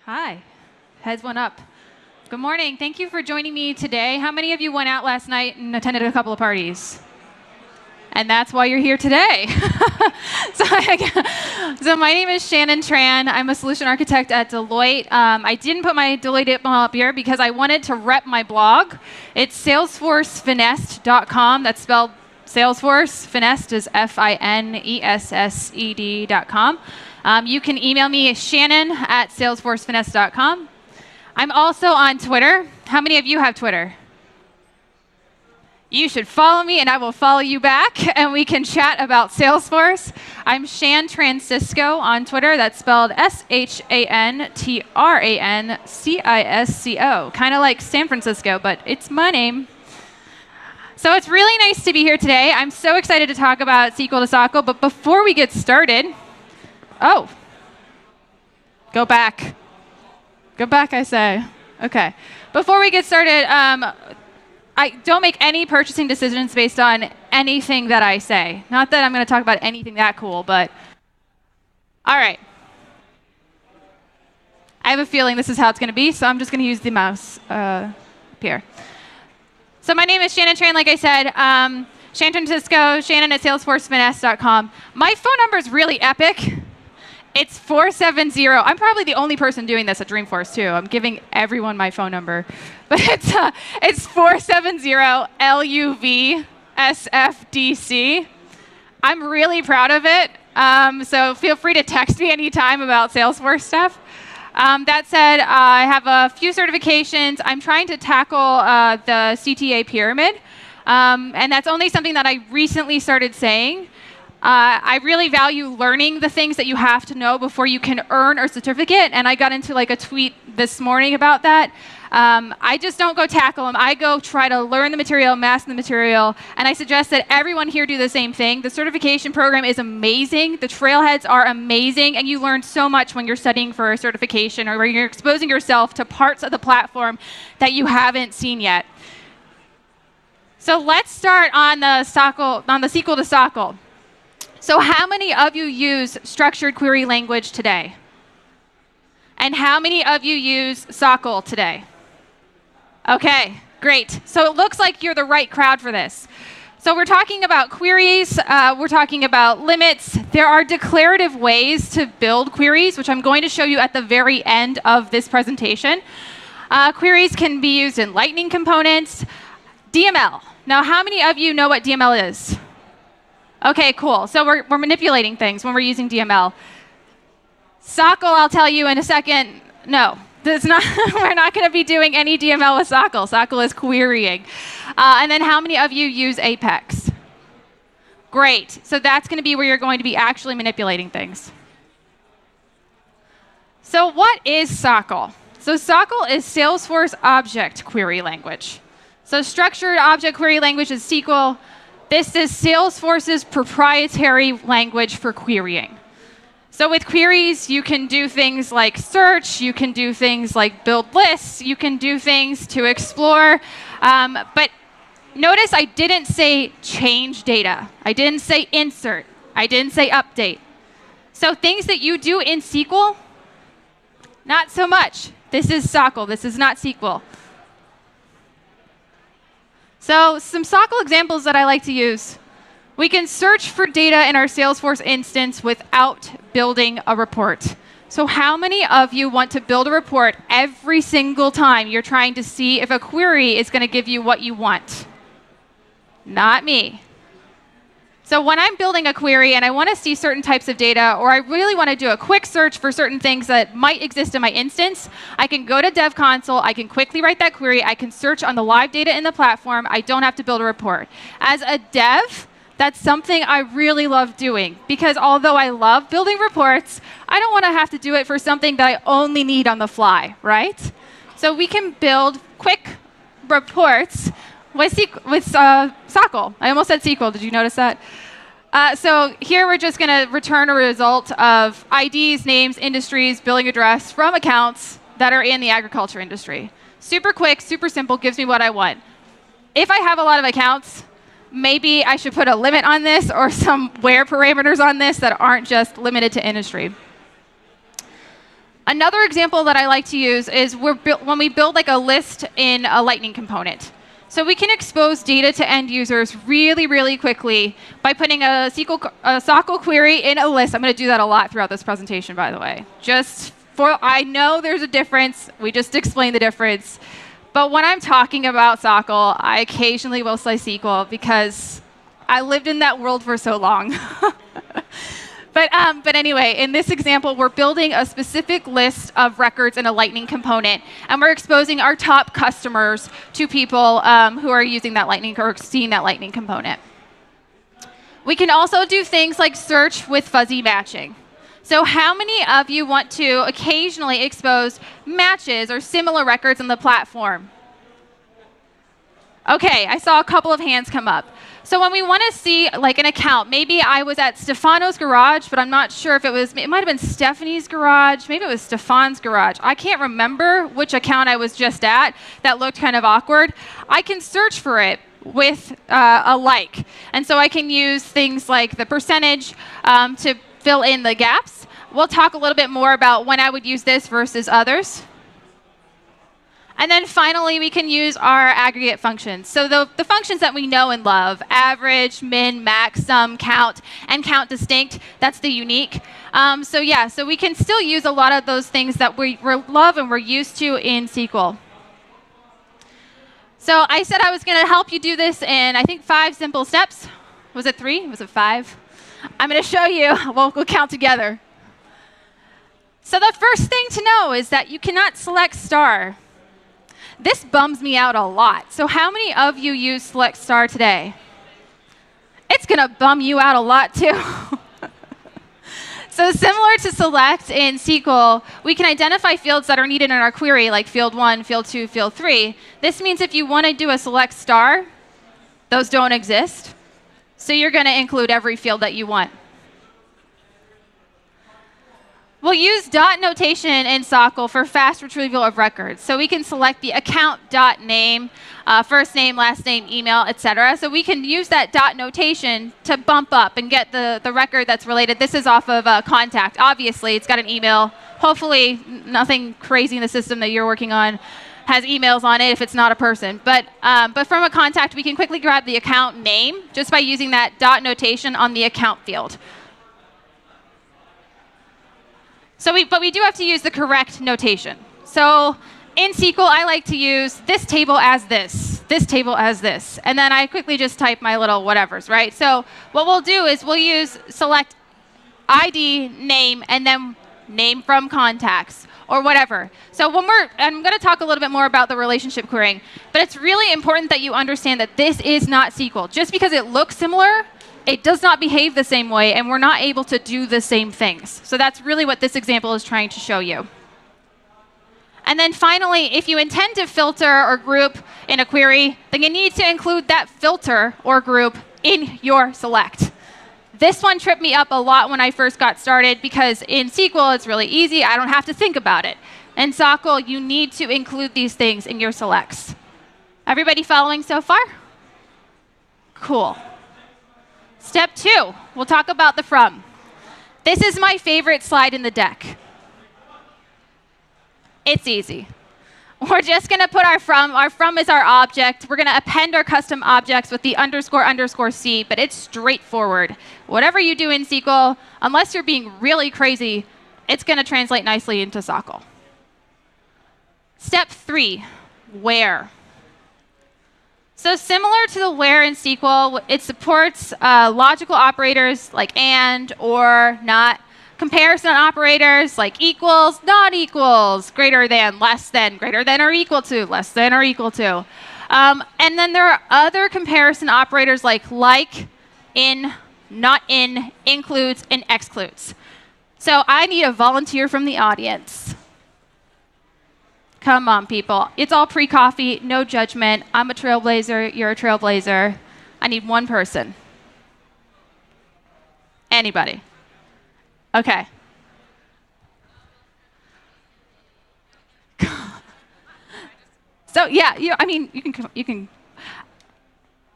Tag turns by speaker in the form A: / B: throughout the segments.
A: Hi. Heads went up. Good morning. Thank you for joining me today. How many of you went out last night and attended a couple of parties? And that's why you're here today. So my name is Shannon Tran. I'm a solution architect at Deloitte. I didn't put my Deloitte up here because I wanted to rep my blog. It's salesforcefinessed.com. That's spelled Salesforce. Finessed is Finessed.com. You can email me shannon@salesforcefinessed.com. I'm also on Twitter. How many of you have Twitter? You should follow me and I will follow you back and we can chat about Salesforce. I'm Shan Transcisco on Twitter. That's spelled SHANTRANCISCO. Kind of like San Francisco, but it's my name. So it's really nice to be here today. I'm so excited to talk about SQL to SOQL, but before we get started, go back, I say. Okay. Before we get started, I don't make any purchasing decisions based on anything that I say. Not that I'm going to talk about anything that cool, but all right. I have a feeling this is how it's going to be, so I'm just going to use the mouse up here. So my name is Shannon Tran, like I said. Shan Francisco, Shannon@salesforcefinesse.com. My phone number is really epic. It's 470. I'm probably the only person doing this at Dreamforce, too. I'm giving everyone my phone number. But it's 470-LUV-SFDC. I'm really proud of it. So feel free to text me anytime about Salesforce stuff. That said, I have a few certifications. I'm trying to tackle the CTA pyramid. And that's only something that I recently started saying. I really value learning the things that you have to know before you can earn a certificate, and I got into like a tweet this morning about that. I just don't go tackle them. I go try to learn the material, master the material, and I suggest that everyone here do the same thing. The certification program is amazing. The trailheads are amazing, and you learn so much when you're studying for a certification or when you're exposing yourself to parts of the platform that you haven't seen yet. So let's start on the SQL to SOQL. So how many of you use structured query language today? And how many of you use SOQL today? Okay, great. So it looks like you're the right crowd for this. So we're talking about queries. We're talking about limits. There are declarative ways to build queries, which I'm going to show you at the very end of this presentation. Queries can be used in Lightning components. DML. Now, how many of you know what DML is? Okay, cool. So we're manipulating things when we're using DML. SOQL, I'll tell you in a second, no. We're not going to be doing any DML with SOQL. SOQL is querying. And then how many of you use Apex? Great. So that's going to be where you're going to be actually manipulating things. So what is SOQL? So SOQL is Salesforce Object Query Language. So structured object query language is SQL. This is Salesforce's proprietary language for querying. So with queries, you can do things like search, you can do things like build lists, you can do things to explore. But notice I didn't say change data. I didn't say insert. I didn't say update. So things that you do in SQL, not so much. This is SOQL. This is not SQL. So some SOQL examples that I like to use. We can search for data in our Salesforce instance without building a report. So how many of you want to build a report every single time you're trying to see if a query is going to give you what you want? Not me. So when I'm building a query and I want to see certain types of data, or I really want to do a quick search for certain things that might exist in my instance, I can go to Dev Console, I can quickly write that query, I can search on the live data in the platform, I don't have to build a report. As a dev, that's something I really love doing, because although I love building reports, I don't want to have to do it for something that I only need on the fly, right? So we can build quick reports with SOQL. I almost said SQL. Did you notice that? So here we're just going to return a result of IDs, names, industries, billing address from accounts that are in the agriculture industry. Super quick, super simple, gives me what I want. If I have a lot of accounts, maybe I should put a limit on this or some where parameters on this that aren't just limited to industry. Another example that I like to use is when we build like a list in a Lightning component. So we can expose data to end users really, really quickly by putting a SOQL query in a list. I'm going to do that a lot throughout this presentation, by the way. I know there's a difference. We just explained the difference. But when I'm talking about SOQL, I occasionally will say SQL because I lived in that world for so long. But anyway, in this example, we're building a specific list of records in a Lightning component, and we're exposing our top customers to people who are using that Lightning or seeing that Lightning component. We can also do things like search with fuzzy matching. So how many of you want to occasionally expose matches or similar records in the platform? Okay, I saw a couple of hands come up. So when we want to see like an account, maybe I was at Stefano's garage, but I'm not sure if it might have been Stephanie's garage, maybe it was Stefan's garage. I can't remember which account I was just at that looked kind of awkward. I can search for it with a like. And so I can use things like the percentage to fill in the gaps. We'll talk a little bit more about when I would use this versus others. And then finally, we can use our aggregate functions. So the functions that we know and love, average, min, max, sum, count, and count distinct, that's the unique. So we can still use a lot of those things that we love and we're used to in SQL. So I said I was going to help you do this in, I think, 5 simple steps. Was it 3? Was it 5? I'm going to show you. We'll count together. So the first thing to know is that you cannot select star. This bums me out a lot. So how many of you use select star today? It's going to bum you out a lot too. So similar to select in SQL, we can identify fields that are needed in our query, like field 1, field 2, field 3. This means if you want to do a select star, those don't exist. So you're going to include every field that you want. We'll use dot notation in SOQL for fast retrieval of records. So we can select the account.name, first name, last name, email, etc. So we can use that dot notation to bump up and get the record that's related. This is off of contact. Obviously, it's got an email. Hopefully, nothing crazy in the system that you're working on has emails on it if it's not a person. But from a contact, we can quickly grab the account name just by using that dot notation on the account field. But we do have to use the correct notation. So in SQL, I like to use this table as this table as this. And then I quickly just type my little whatevers, right? So what we'll do is we'll use select ID, name, and then name from contacts, or whatever. So I'm going to talk a little bit more about the relationship querying, but it's really important that you understand that this is not SQL. Just because it looks similar, it does not behave the same way, and we're not able to do the same things. So that's really what this example is trying to show you. And then finally, if you intend to filter or group in a query, then you need to include that filter or group in your select. This one tripped me up a lot when I first got started because in SQL, it's really easy. I don't have to think about it. In SOQL, you need to include these things in your selects. Everybody following so far? Cool. Step 2, we'll talk about the from. This is my favorite slide in the deck. It's easy. We're just going to put our from. Our from is our object. We're going to append our custom objects with the __C, but it's straightforward. Whatever you do in SQL, unless you're being really crazy, it's going to translate nicely into SOQL. Step 3, where. So similar to the where in SQL, it supports logical operators like and, or, not. Comparison operators like equals, not equals, greater than, less than, greater than or equal to, less than or equal to. And then there are other comparison operators like, in, not in, includes, and excludes. So I need a volunteer from the audience. Come on, people. It's all pre-coffee, no judgment. I'm a trailblazer, you're a trailblazer. I need one person. Anybody? Okay. So yeah, you can.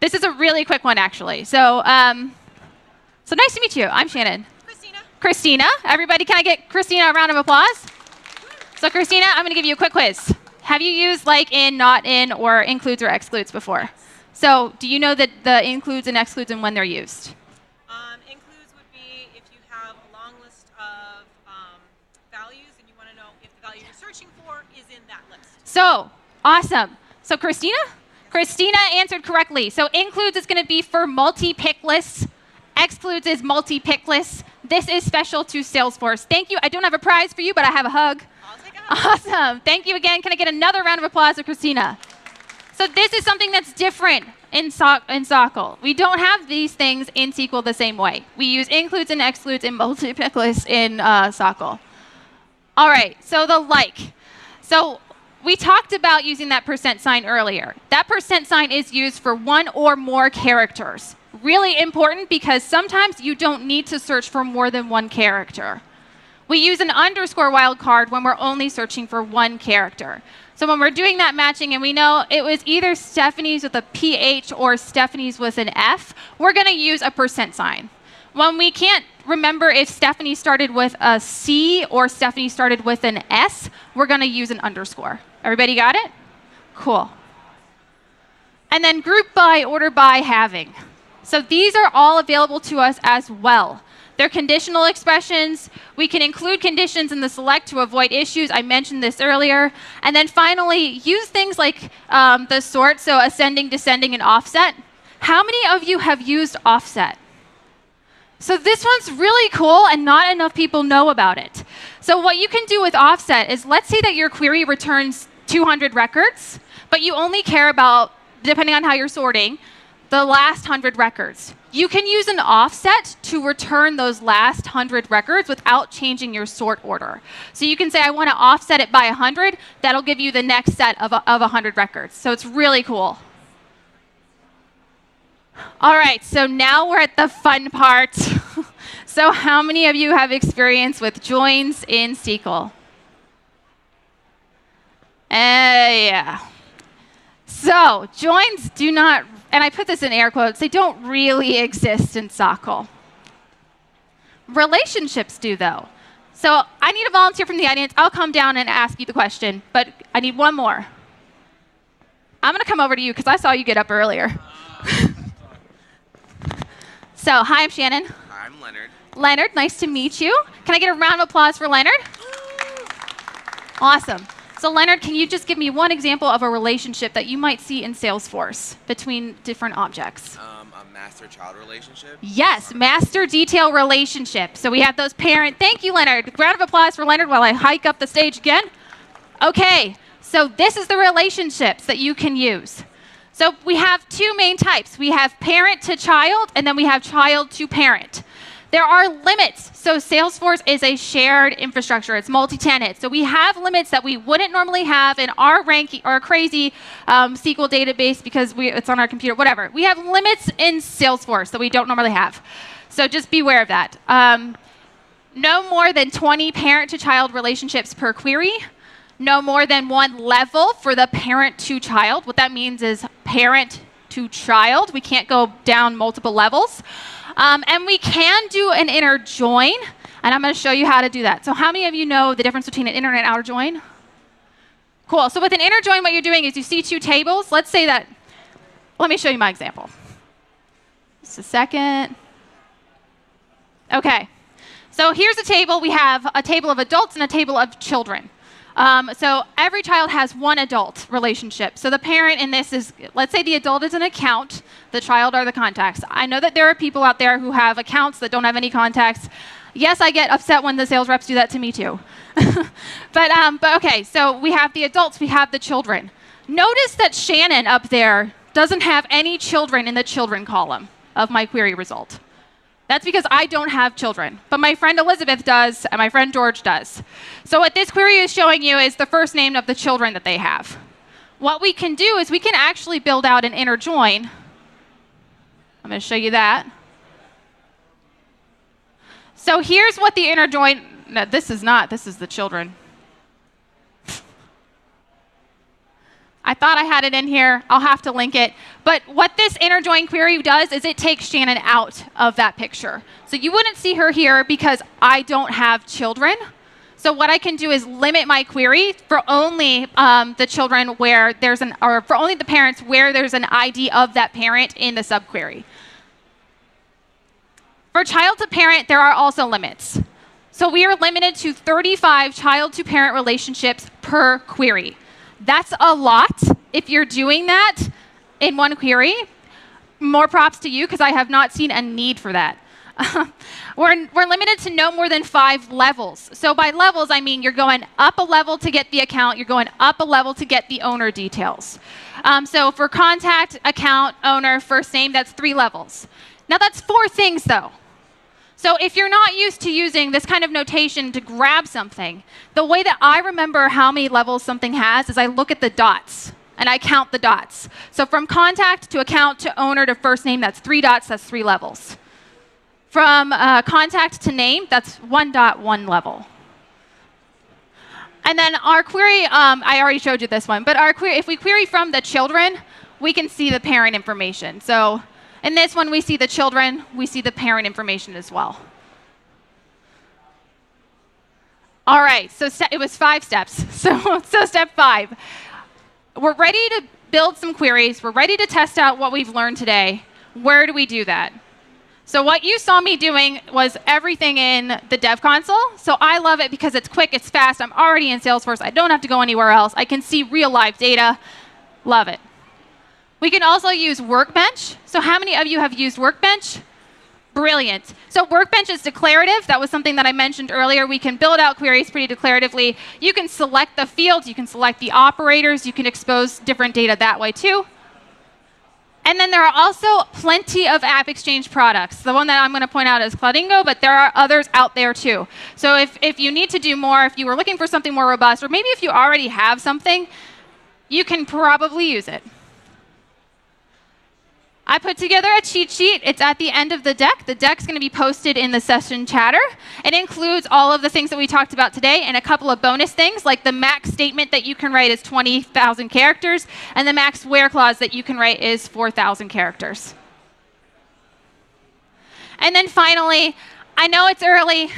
A: This is a really quick one, actually. So nice to meet you. I'm Shannon.
B: Christina.
A: Christina. Everybody, can I get Christina a round of applause? So Christina, I'm going to give you a quick quiz. Have you used like in, not in, or includes or excludes before? So do you know that the includes and excludes and when they're used?
B: Includes would be if you have a long list of values and you want to know if the value you're searching for is in that list.
A: So, awesome. So Christina answered correctly. So includes is going to be for multi-pick lists. Excludes is multi-pick lists. This is special to Salesforce. Thank you. I don't have a prize for you, but I have a hug.
B: I'll take it.
A: Awesome. Thank you again. Can I get another round of applause for Christina? So this is something that's different in SOQL. We don't have these things in SQL the same way. We use includes and excludes in multi-pick lists in SOQL. All right, so the like. So we talked about using that percent sign earlier. That percent sign is used for one or more characters. Really important because sometimes you don't need to search for more than one character. We use an underscore wildcard when we're only searching for one character. So when we're doing that matching and we know it was either Stephanie's with a PH or Stephanie's with an F, we're going to use a percent sign. When we can't remember if Stephanie started with a C or Stephanie started with an S, we're going to use an underscore. Everybody got it? Cool. And then group by, order by, having. So these are all available to us as well. They're conditional expressions. We can include conditions in the select to avoid issues. I mentioned this earlier. And then finally, use things like the sort, so ascending, descending, and offset. How many of you have used offset? So this one's really cool, and not enough people know about it. So what you can do with offset is, let's say that your query returns 200 records, but you only care about, depending on how you're sorting, the last 100 records. You can use an offset to return those last 100 records without changing your sort order. So you can say, I want to offset it by 100. That'll give you the next set of 100 records. So it's really cool. All right, so now we're at the fun part. So how many of you have experience with joins in SQL? Yeah. So joins do not, and I put this in air quotes, they don't really exist in SOQL. Relationships do, though. So I need a volunteer from the audience. I'll come down and ask you the question, but I need one more. I'm going to come over to you because I saw you get up earlier. So, hi, I'm Shannon.
C: Hi, I'm Leonard.
A: Leonard, nice to meet you. Can I get a round of applause for Leonard? Awesome. So Leonard, can you just give me one example of a relationship that you might see in Salesforce between different objects?
C: A master-child relationship?
A: Yes, master detail relationship. So we have those parent. Thank you, Leonard. Round of applause for Leonard while I hike up the stage again. Okay, so this is the relationships that you can use. So we have two main types. We have parent to child, and then we have child to parent. There are limits. So Salesforce is a shared infrastructure. It's multi-tenant. So we have limits that we wouldn't normally have in our crazy SQL database because it's on our computer, whatever. We have limits in Salesforce that we don't normally have. So just be aware of that. No more than 20 parent to child relationships per query. No more than one level for the parent to child. What that means is parent to child. We can't go down multiple levels. And we can do an inner join, and I'm going to show you how to do that. So how many of you know the difference between an inner and outer join? Cool. So with an inner join, what you're doing is you see two tables. Let's say that, let me show you my example. Just a second. Okay. So here's a table. We have a table of adults and a table of children. So every child has one adult relationship. So the parent in this is, let's say the adult is an account, the child are the contacts. I know that there are people out there who have accounts that don't have any contacts. Yes, I get upset when the sales reps do that to me too. but okay, so we have the adults, we have the children. Notice that Shannon up there doesn't have any children in the children column of my query result. That's because I don't have children, but my friend Elizabeth does, and my friend George does. So what this query is showing you is the first name of the children that they have. What we can do is we can actually build out an inner join. I'm going to show you that. So here's what the inner join, no, this is not, this is the children. I thought I had it in here. I'll have to link it. But what this inner join query does is it takes Shannon out of that picture. So you wouldn't see her here because I don't have children. So what I can do is limit my query for only the children where there's or for only the parents where there's an ID of that parent in the subquery. For child to parent, there are also limits. So we are limited to 35 child to parent relationships per query. That's a lot if you're doing that in one query. More props to you because I have not seen a need for that. We're limited to no more than 5 levels. So by levels, I mean you're going up a level to get the account, you're going up a level to get the owner details. So for contact, account, owner, first name, that's 3 levels. Now that's 4 things though. So if you're not used to using this kind of notation to grab something, the way that I remember how many levels something has is I look at the dots and I count the dots. So from contact to account to owner to first name, that's 3 dots, that's 3 levels. From contact to name, that's 1 dot, 1 level. And then our query, I already showed you this one, but our query, if we query from the children, we can see the parent information. So in this one, we see the children, we see the parent information as well. All right, so it was 5 steps. So step 5, we're ready to build some queries. We're ready to test out what we've learned today. Where do we do that? So what you saw me doing was everything in the dev console. So I love it because it's quick, it's fast. I'm already in Salesforce. I don't have to go anywhere else. I can see real live data. Love it. We can also use Workbench. So how many of you have used Workbench? Brilliant. So Workbench is declarative. That was something that I mentioned earlier. We can build out queries pretty declaratively. You can select the fields. You can select the operators. You can expose different data that way too. And then there are also plenty of AppExchange products. The one that I'm going to point out is Cloudingo, but there are others out there too. So if you need to do more, if you were looking for something more robust, or maybe if you already have something, you can probably use it. I put together a cheat sheet. It's at the end of the deck. The deck's going to be posted in the session chatter. It includes all of the things that we talked about today and a couple of bonus things, like the max statement that you can write is 20,000 characters, and the max where clause that you can write is 4,000 characters. And then finally, I know it's early.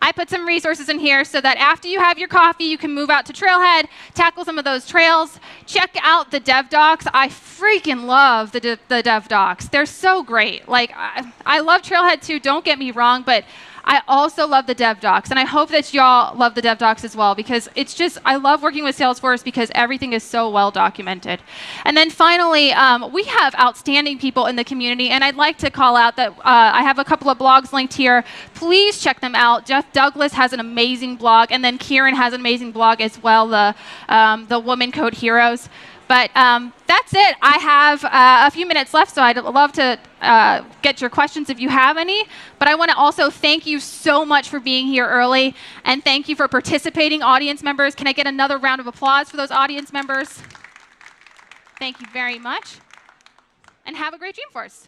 A: I put some resources in here so that after you have your coffee, you can move out to Trailhead, tackle some of those trails, check out the dev docs. I freaking love the dev docs. They're so great. Like, I love Trailhead too, don't get me wrong, but I also love the dev docs, and I hope that y'all love the dev docs as well, because it's just, I love working with Salesforce because everything is so well documented. And then finally, we have outstanding people in the community, and I'd like to call out that I have a couple of blogs linked here. Please check them out. Jeff Douglas has an amazing blog, and then Kieran has an amazing blog as well, the Woman Code Heroes. But that's it. I have a few minutes left, so I'd love to get your questions if you have any. But I want to also thank you so much for being here early, and thank you for participating, audience members. Can I get another round of applause for those audience members? Thank you very much, and have a great Dreamforce.